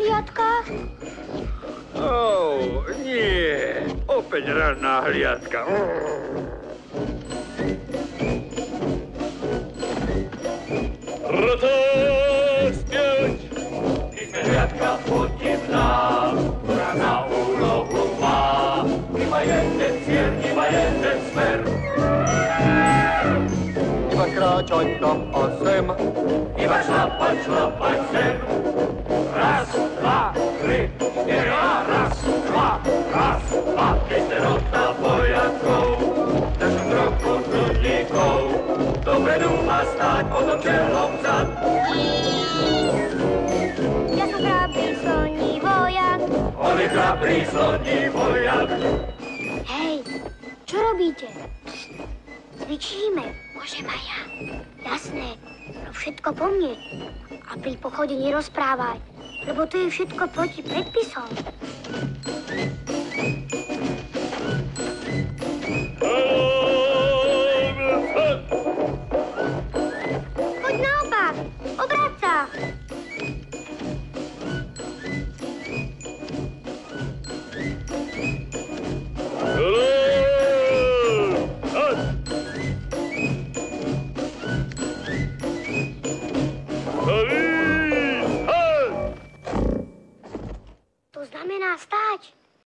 hliadka? Nie. Opäť ranná hliadka. Rotách spieť! My sme hliadka podivná, ktorá na úlohu má. Iba jeden cieľ, iba jeden smer. Iba kráčať tam a sem. Iba šlapať, šlapať sem. Raz, dva, tri, štyri a raz, dva, my ste rota vojakov, našom roku ľudníkov, dovedú a stáť potom čelom vzad. Ja som chrápný sloní vojak. On je chrápný sloní vojak. Hej, čo robíte? Cvičíme, môžem aj ja. Jasné, rob všetko po mne. A pri pochode nerozprávaj, lebo to je všetko proti predpisom.